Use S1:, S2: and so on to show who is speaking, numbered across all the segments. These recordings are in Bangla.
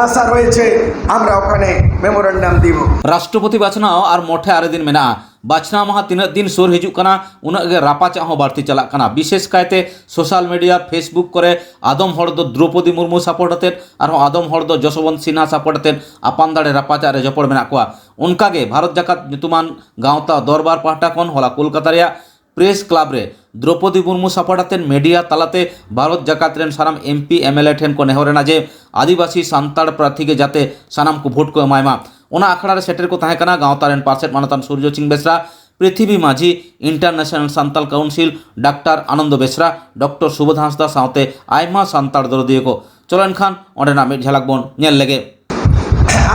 S1: আশা রয়েছে আমরা ওখানে মেমোরেন্ডাম দিব।
S2: राष्ट्रपति बाछनाव और मोठे आरे दिन मेना बाछना महा तीन दिन सुर हिजुक कना उना गे रापाचा हो बाड़ती चला कना विशेष कायते सोशल मीडिया फेसबुक करे आदम हड़ दो द्रौपदी मुर्मू सपोर्ट आते और आदम हड़ दो जसवंत सिन्हा सपोर्ट आते आपान दाड़े रापाचा रे जपड़ मेना कोआ उनका गे भारत जाकात ᱧᱩᱛᱩᱢᱟᱱ गावता दरबार पाहटा खन होला कोलकाता रे प्रेस क्लब रे द्रौपदी मुर्मू सपोर्ट आते मीडिया तलाते भारत जाकात रेन सानाम एमपी एमएलए ठेन को नेहरेना जे आदिवासी सान्ताड़ प्रार्थी के जाते सानाम को भोट को एमायमा ओना आखड़ा रे सेटर को ताहे कना गावता रेन पार्षद मानतान सूर्य सिंह बेसरा पृथ्वी माझी इंटरनेशनल सान्ताल काउंसिल डॉक्टर आनंद बेसरा डॉक्टर सुबोध हांसदा सावते आयमा सान्ताड़ दरदिये को चलन खान ओंडेना मिट झलक बोन नेल लेगे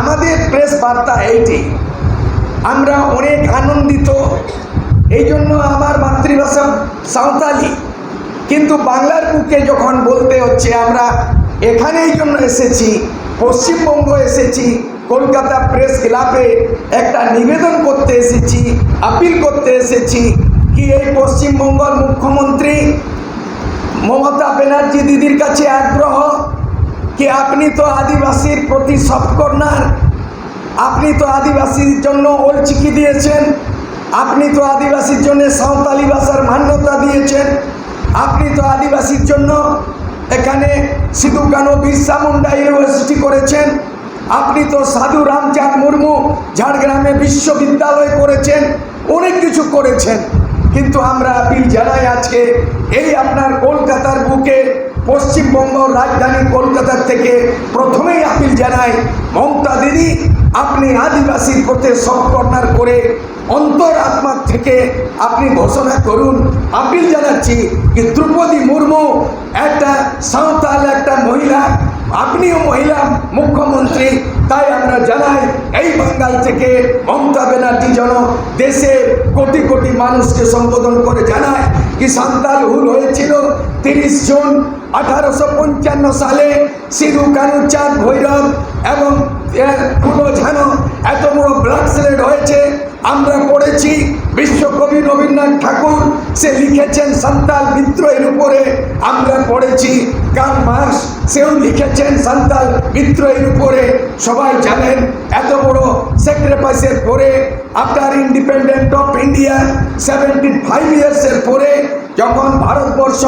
S1: আমাদের প্রেস বার্তা এইটি, আমরা অনেক আনন্দিত এই জন্য আমার মাতৃভাষা সাঁওতালি, কিন্তু বাংলার বুকে যখন বলতে হচ্ছে আমরা এখানে এই জন্য এসেছি, পশ্চিমবঙ্গ এসেছি, কলকাতা প্রেস ক্লাবে একটা নিবেদন করতে এসেছি, আপিল করতে এসেছি কি এই পশ্চিমবঙ্গের মুখ্যমন্ত্রী মমতা ব্যানার্জি দিদির কাছে আগ্রহ कि আপনি তো আদিবাসীর প্রতি সফট কর্নার, আপনি তো আদিবাসীর জন্য ওল চিকি দিয়েছেন, আপনি তো আদিবাসীর জন্য সাঁওতালি ভাষার মান্যতা দিয়েছেন, আপনি তো আদিবাসীর জন্য এখানে সিধু কানু বিরসা মুন্ডা ইউনিভার্সিটি করেছেন, আপনি তো সাধু রামচাঁদ মুর্মু ঝাড়গ্রামে বিশ্ববিদ্যালয় করেছেন, অনেক কিছু করেছেন। কিন্তু আমরা আপিল জানাই আজকে এই আপনার কলকাতার বুকে পশ্চিমবঙ্গ রাজধানী কলকাতার থেকে প্রথমেই আপিল জানাই মমতা দিদি আপনি আদিবাসীর প্রতি সফট কর্নার করে অন্তর আত্মা থেকে আপনি ঘোষণা করুন। আপিল জানাচ্ছি কি দ্রৌপদী মুর্মু একটা সাঁওতাল একটা মহিলা, আপনিও মহিলা মুখ্যমন্ত্রী, তাই আমরা জানাই এই বাঙ্গাল থেকে মমতা ব্যানার্জি যেন দেশের কোটি কোটি মানুষকে সম্বোধন করে জানায় কি সান্তাল হুল হয়েছিল 30 জুন 1855 সালে সিধু কানু চাঁদ ভৈরব এবং ফুলঝানো এত বড় ব্লাড স্লেড হয়েছে। আমরা পড়েছি বিশ্বকবি রবীন্দ্রনাথ ঠাকুর সে লিখেছেন সান্তাল বিদ্রোহের উপরে, আমরা পড়েছি কার্ল মার্কস সেও লিখেছেন সান্তাল বিদ্রোহের উপরে। সবাই জানেন এত বড় স্যাক্রিফাইসের পরে আফটার ইন্ডিপেন্ডেন্ট অফ ইন্ডিয়া 75 ইয়ার্সের পরে যখন ভারতবর্ষ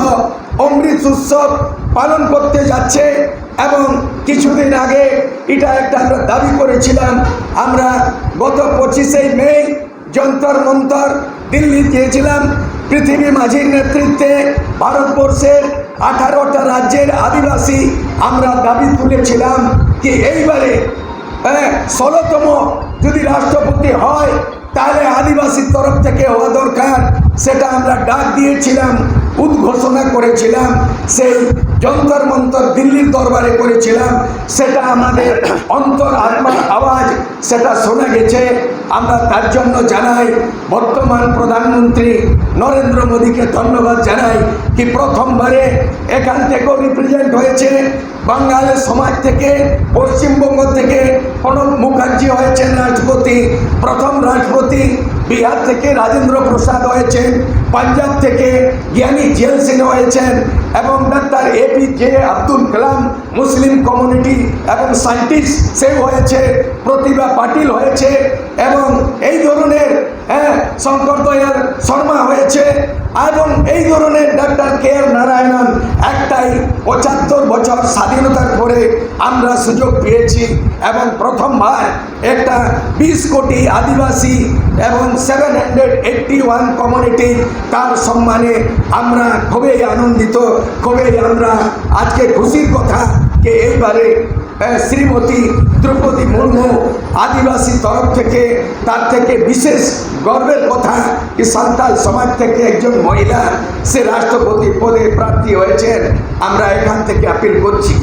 S1: অমৃত উৎসব পালন করতে যাচ্ছে এবং কিছুদিন আগে এটা একটা আমরা দাবি করেছিলাম, আমরা গত 25শে মে যন্তর মন্তর দিল্লি গিয়েছিলাম, পৃথিবী মাঝির নেতৃত্বে ভারতবর্ষের 18টা রাজ্যের আদিবাসী আমরা দাবি তুলেছিলাম কি এইবারে 16তম যদি রাষ্ট্রপতি হয় তাহলে আদিবাসীর তরফ থেকে হওয়া দরকার, সেটা আমরা ডাক দিয়েছিলাম, উদ্ঘোষণা করেছিলাম, সেই যন্তর মন্তর দিল্লির দরবারে করেছিলাম, সেটা আমাদের অন্তর আত্মার আওয়াজ সেটা শোনা গেছে। আমরা তার জন্য জানাই বর্তমান প্রধানমন্ত্রী নরেন্দ্র মোদীকে ধন্যবাদ জানাই কি প্রথমবারে এখান থেকেও রিপ্রেজেন্ট হয়েছে, বাঙালের সমাজ থেকে পশ্চিমবঙ্গ থেকে প্রণব মুখার্জি হয়েছেন রাষ্ট্রপতি, প্রথম রাষ্ট্রপতি বিহার থেকে রাজেন্দ্র প্রসাদ হয়েছেন, পাঞ্জাব থেকে জ্ঞানী জেল সিং হয়েছেন এবং doctor APJ Abdul Kalam Muslim community এবং সায়েন্টিস্ট সেও হয়েছে, প্রতিভা পাটিল হয়েছে এবং এই ধরনের শঙ্কর দয়াল শর্মা হয়েছে এবং এই ধরনের ডাক্তার কে আর নারায়ণন। একটাই 75 বছর স্বাধীনতার পরে আমরা সুযোগ পেয়েছি এবং প্রথমবার একটা 20 কোটি আদিবাসী এবং 781 কমিউনিটি তার সম্মানে আমরা খুবই আনন্দিত, খুবই আমরা আজকে খুশির কথা যে এইবারে শ্রীমতী দ্রৌপদী মুর্মু আদিবাসী তরফ থেকে তার থেকে বিশেষ গর্বের কথা কি সান্তাল সমাজ থেকে একজন মহিলা সে রাষ্ট্রপতি পদে প্রার্থী হয়েছেন। আমরা এখান থেকে আপিল করছি,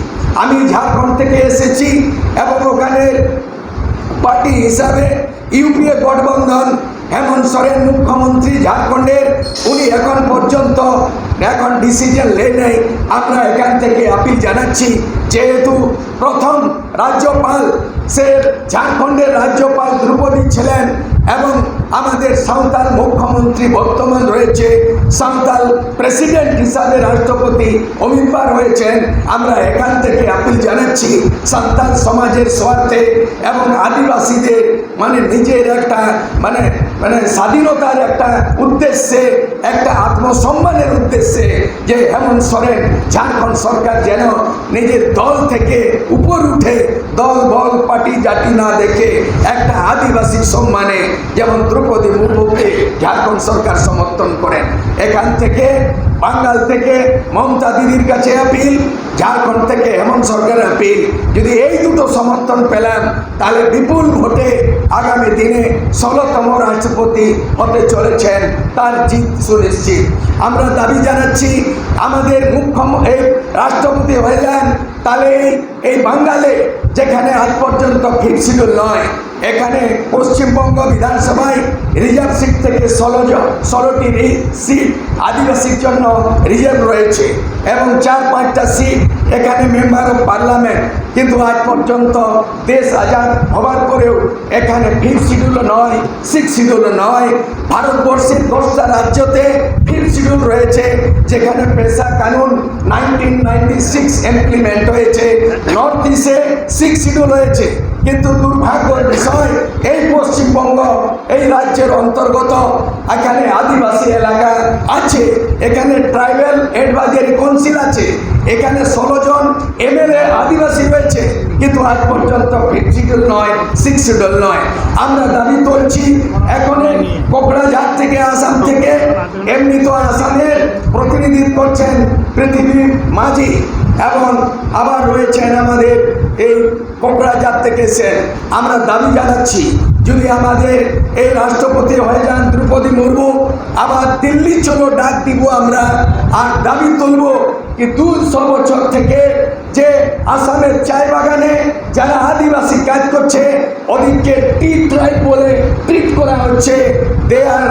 S1: আমি ঝাড়খণ্ড থেকে এসেছি এবং ওখানে পার্টি হিসাবে ইউপিএ গঠবন্ধন হেমন্ত সোরেন মুখ্যমন্ত্রী ঝাড়খণ্ডের, উনি এখন পর্যন্ত ডিসিশন নেই। আমরা এখান থেকে আপিল জানাচ্ছি যেহেতু প্রথম রাজ্যপাল সে ঝাড়খণ্ডের রাজ্যপাল দ্রৌপদী ছিলেন এবং আমাদের সাঁওতাল মুখ্যমন্ত্রী বর্তমান রয়েছে, সাঁওতাল প্রেসিডেন্ট হিসাবে রাষ্ট্রপতি অমিতবার হয়েছেন। আমরা এখান থেকে আপিল জানাচ্ছি সাঁওতাল সমাজের স্বার্থে এবং আদিবাসীদের নিজের একটা স্বাধীনতার একটা উদ্দেশ্যে, একটা আত্মসম্মানের উদ্দেশ্যে যে হেমন্ত সোরেন ঝাড়খণ্ড সরকার যেন নিজের দল থেকে উপর উঠে দল বল পার্টি জাতি না দেখে একটা আদিবাসী সম্মানে যেমন দ্রৌপদী মুর্মুকে ঝাড়খণ্ড সরকার সমর্থন করেন। এখান থেকে বাঙ্গাল থেকে মমতা দিদির কাছে আপিল, ঝাড়খণ্ড থেকে হেমন্ত সরকারের আপিল। যদি এই দুটো সমর্থন পেলাম তাহলে বিপুল ভোটে আগামী দিনে 16তম রাষ্ট্রপতি হতে চলেছেন, তার জিত সুনিশ্চিত। আমরা দাবি জানাচ্ছি আমাদের এই রাষ্ট্রপতি হয়ে যান, তাহলে এই বাঙ্গালে যেখানে আজ পর্যন্ত ফিফথ শিডিউল নয়, এখানে পশ্চিমবঙ্গ বিধানসভায় রিজার্ভ সিট থেকে 16টি সিট আদিবাসীর জন্য রিজার্ভ রয়েছে এবং 4-5টা সিট এখানে মেম্বার অফ পার্লামেন্ট। কিন্তু আজ পর্যন্ত দেশ আজাদ হবার পরেও এখানে ফিফথ শিডিউল নয়, সিক্স শিডিউল নয়। ভারতবর্ষের 10টা রাজ্যতে ফিফথ শিডিউল রয়েছে, যেখানে পেশা কানুন 1996 ইমপ্লিমেন্ট হয়েছে। নর্থ ইস্টে সিক্স শিডিউল হয়েছে, কিন্তু দুর্ভাগ্যের বিষয় এই পশ্চিমবঙ্গ এই রাজ্যের অন্তর্গত এখানে আদিবাসী এলাকা আছে, এখানে ট্রাইবাল অ্যাডভাইজারি কাউন্সিল আছে, এখানে 16 জন এমএলএ আদিবাসী রয়েছে, কিন্তু আজ পর্যন্ত ফিফথ শিডিউল নয়, সিক্স শিডিউল নয়। আমরা দাবি করছি এখন কোকড়াঝাড় থেকে, আসাম থেকে, এমনি তো আসামের প্রতিনিধিত্ব করছেন পৃথিবী মাঝি এবং আবার রয়েছেন আমাদের এই কোকড়াঝাড় থেকে এসেছেন। আমরা দাবি জানাচ্ছি যদি আমাদের এই রাষ্ট্রপতি হয়ে যান দ্রৌপদী মুর্মু, আবার দিল্লি চলো ডাক দিব আমরা, আর দাবি তুলব কি 200 বছর থেকে যে আসামের চায় বাগানে যারা আদিবাসী কাজ করছে ওদিকে টি ট্রাইব বলে ট্রিট করা হচ্ছে। They are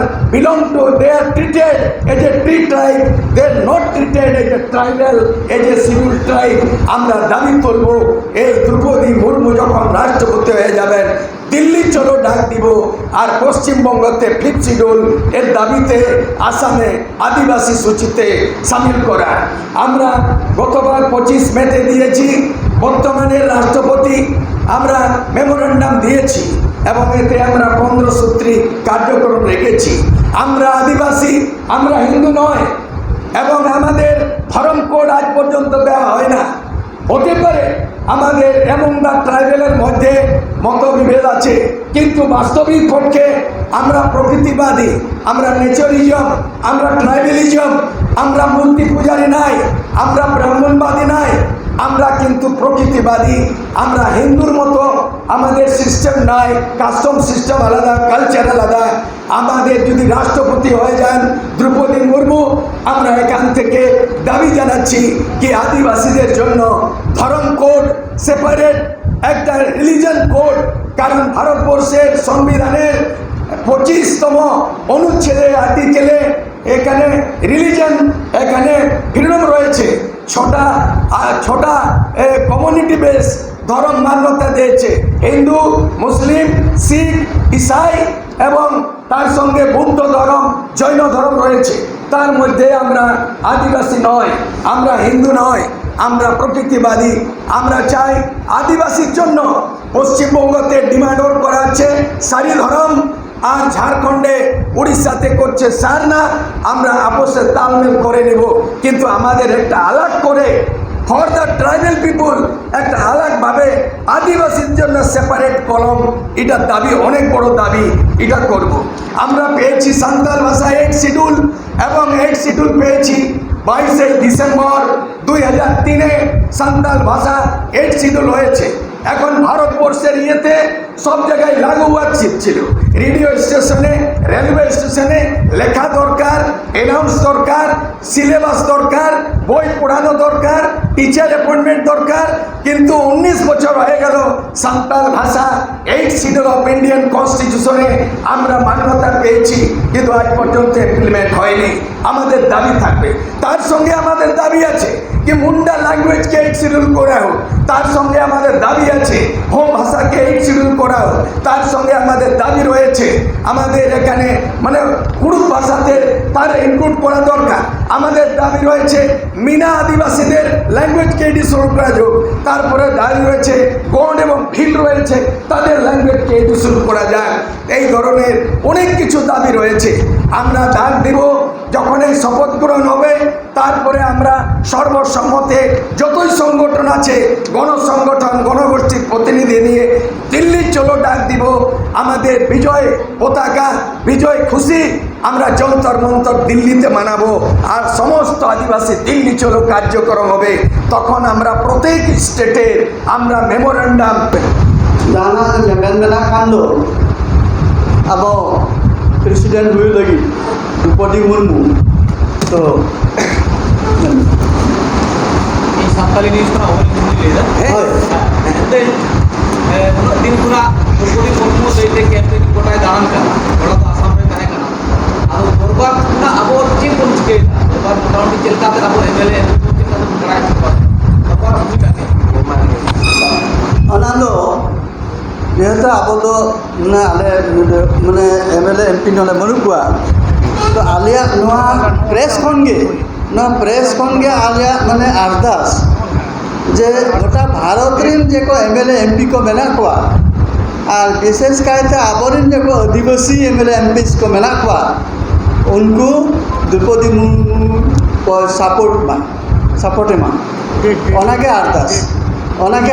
S1: treated as a tea tribe, they are not treated as a tribal, as a scheduled tribe. আমরা দাবি করব এই দ্রৌপদী মুর্মু যখন রাষ্ট্রপতি হয়ে যাবেন দিল্লি চলো ডাক দিব, আর পশ্চিমবঙ্গতে ফিফথ শিডিউল এর দাবিতে আসামে আদিবাসী সূচিতে সামিল করা। আমরা গতবার 25 মেতে দিয়েছি, বর্তমানের রাষ্ট্রপতি আমরা মেমোরেন্ডাম দিয়েছি এবং এতে আমরা 15 সূত্রী কার্যক্রম রেখেছি। আমরা আদিবাসী, আমরা হিন্দু নয় এবং আমাদের ধর্ম কোড আজ পর্যন্ত দেওয়া হয় না। হতে পারে আমাদের এবং ট্রাইবেলের মধ্যে মতবিভেদ আছে, কিন্তু বাস্তবিক পক্ষে আমরা প্রকৃতিবাদী, আমরা নেচারিজম, আমরা ট্রাইবেলিজম, আমরা মূর্তি পূজারী নাই, আমরা ব্রাহ্মণবাদী নাই, আমরা কিন্তু প্রকৃতিবাদী। আমরা হিন্দুর মতো আমাদের সিস্টেম নাই, কাস্টম সিস্টেম আলাদা, কালচার আলাদা। আমাদের যদি রাষ্ট্রপতি হয়ে যান দ্রৌপদী মুর্মু, আমরা এখান থেকে দাবি জানাচ্ছি কি আদিবাসীদের জন্য ধর্ম কোড সেপারেট, একটা রিলিজন কোড। কারণ ভারতবর্ষের সংবিধানের 25তম অনুচ্ছেদে আর্টিকেলে এখানে রিলিজন, এখানে ফ্রিডম রয়েছে। ছটা কমিউনিটি বেস ধর্ম মান্যতা দিয়েছে, হিন্দু, মুসলিম, শিখ, ইসাই এবং তার সঙ্গে বৌদ্ধ ধর্ম, জৈন ধর্ম রয়েছে। তার মধ্যে আমরা আদিবাসী নয়, আমরা হিন্দু নয়, আমরা প্রকৃতিবাদী। আমরা চাই আদিবাসীর জন্য পশ্চিমবঙ্গতে ডিমান্ড করা হচ্ছে সারি ধর্ম, আর ঝাড়খণ্ডে উড়িষ্যাতে করছে সারনা। আমরা আপসে তালমেল করে নেব, কিন্তু আমাদের একটা আলাগ করে ফর দ্য ট্রাইবাল পিপুল একটা আলাগভাবে আদিবাসীর জন্য সেপারেট কলম, এটার দাবি অনেক বড় দাবি, এটা করব। আমরা পেয়েছি সাঁওতাল ভাষা 8 শিডিউল এবং 8 শিডিউল পেয়েছি 22শে ডিসেম্বর 2003-এ সাঁওতাল ভাষা 8 শিডিউল হয়েছে। এখন ভারতবর্ষের ইয়েতে সব জায়গায় লাগু হওয়া ছিল, রেডিও স্টেশনে, রেলওয়ে স্টেশনে লেখা দরকার, অ্যানাউন্স দরকার, সিলেবাস দরকার, বই পড়ানো দরকার, টিচার অ্যাপয়েন্টমেন্ট দরকার, কিন্তু 19 বছর হয়ে গেল সাঁওতাল ভাষা 8 শিডিউল অফ ইন্ডিয়ান কনস্টিটিউশনে আমরা মান্যতা পেয়েছি, কিন্তু আজ পর্যন্ত ইমপ্লিমেন্ট হয়নি। আমাদের দাবি থাকবে। তার সঙ্গে আমাদের দাবি আছে কি মুন্ডা ল্যাঙ্গুয়েজকে 8 শিডিউল করা হোক, তার সঙ্গে আমাদের দাবি আছে হোম ভাষাকে 8 শিডিউল করা হোক, তার সঙ্গে আমাদের দাবি রয়েছে আমাদের এখানে মানে কুড়ুক ভাষাতে তার ইনক্লুড করা দরকার। আমাদের দাবি রয়েছে মিনা আদিবাসীদের ল্যাঙ্গুয়েজকে ডিসোল্ভ করা হোক, তারপরে দাবি রয়েছে গণ এবং ভিল রয়েছে তাদের ল্যাঙ্গুয়েজকে ডিসোল্ভ করা যায়। এই ধরনের অনেক কিছু দাবি রয়েছে। আমরা ডাক দেব যখন এই শপথ গ্রহণ হবে, তারপরে আমরা সর্বসম্মতে যতই সংগঠন আছে গণসংগঠন গণগোষ্ঠীর প্রতিনিধি নিয়ে দিল্লি চলো ডাক দিব। আমাদের বিজয় পতাকা বিজয় খুশি আমরা যন্তর মন্তর দিল্লিতে মানাবো, আর সমস্ত আদিবাসী দিল্লি চলো কার্যক্রম হবে। তখন আমরা প্রত্যেক স্টেটের আমরা memorandum
S3: Dana jangan kena kando. Abo presiden hui lagi, Drupadi Murmu. So,
S2: এই সাঁওতালি নিউজ করা ওই নিউজ লেদা
S3: হয়।
S2: দেন উᱱᱟᱹᱜ ᱫᱤᱱ ᱠᱷᱚᱱᱟᱜ ᱫᱨᱚᱯᱚᱫᱤ ᱢᱩᱨᱢᱩ ᱞᱟᱹᱭᱛᱮ ᱠᱮᱢᱯᱮᱱ ᱜᱚᱴᱟᱭ ᱫᱟᱬᱟᱱ ᱠᱟᱱᱟ, ᱜᱚᱲᱟ ᱫᱚ ᱟᱥᱟᱢ ᱨᱮ ᱛᱟᱦᱮᱸ ᱠᱟᱱᱟ। ᱟᱫᱚ ᱵᱚᱨᱵᱟᱫ ᱠᱷᱚᱱᱟᱜ ᱟᱵᱚ ᱪᱮᱫ ᱵᱚᱱ ᱪᱤᱠᱟᱹᱭᱮᱫᱟ? ᱵᱚᱨᱵᱟᱫ ᱢᱚᱴᱟᱢᱩᱴᱤ ᱪᱮᱫ ᱞᱮᱠᱟᱛᱮ ᱟᱵᱚ ᱮᱢᱮᱞᱮ ᱪᱮᱫ ᱞᱮᱠᱟᱛᱮ ᱵᱚᱱ ᱵᱟᱲᱟᱭ ᱦᱚᱪᱚ ᱠᱚᱣᱟ? ᱛᱟᱨᱯᱚᱨ ᱵᱩᱡᱷᱟᱹᱜᱼᱟ
S3: Anando, যেহেতু আবো তো মানে আলে মানে এমএলএ এমপি নলে মনু কুয়া তো আলিয়া নোয়া প্রেস খনগে আলিয়া মানে আরদাস যে গোটা ভারত রিন যে কো এমএলএ এমপি কো মেনা কুয়া আর বিশেষ কায়তে আবরিন যে কো আদিবাসী এমএলএ এমপিস কো মেনা কুয়া উনকু দ্রৌপদী মুর্মু को सपोर्ट मा ओनागे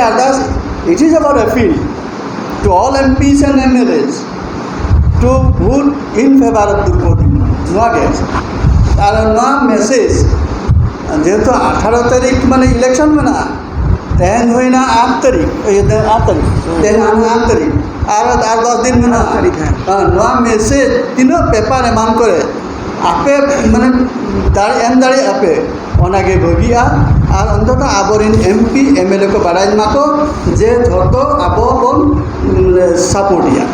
S3: अरदास it is about appeal to all MPs and MLAs to vote in favor of Drupadi Murmu আর না মেসেজ যেহেতু 18 তারিখ মানে ইলেকশন মেনা তেন হই না 8 তারিখ তেন 8 তারিখ আর 10 দিন মেনা না মেসেজ তিনো পেপার এমান করে আপে মানে দাঁড়ি আপে ওনাকে ভগিয়া আর অন্তত আবরিন এমপি এমএলএ को বাড়াই মাকো যে ধরত আবো বন সাপোর্টিয়া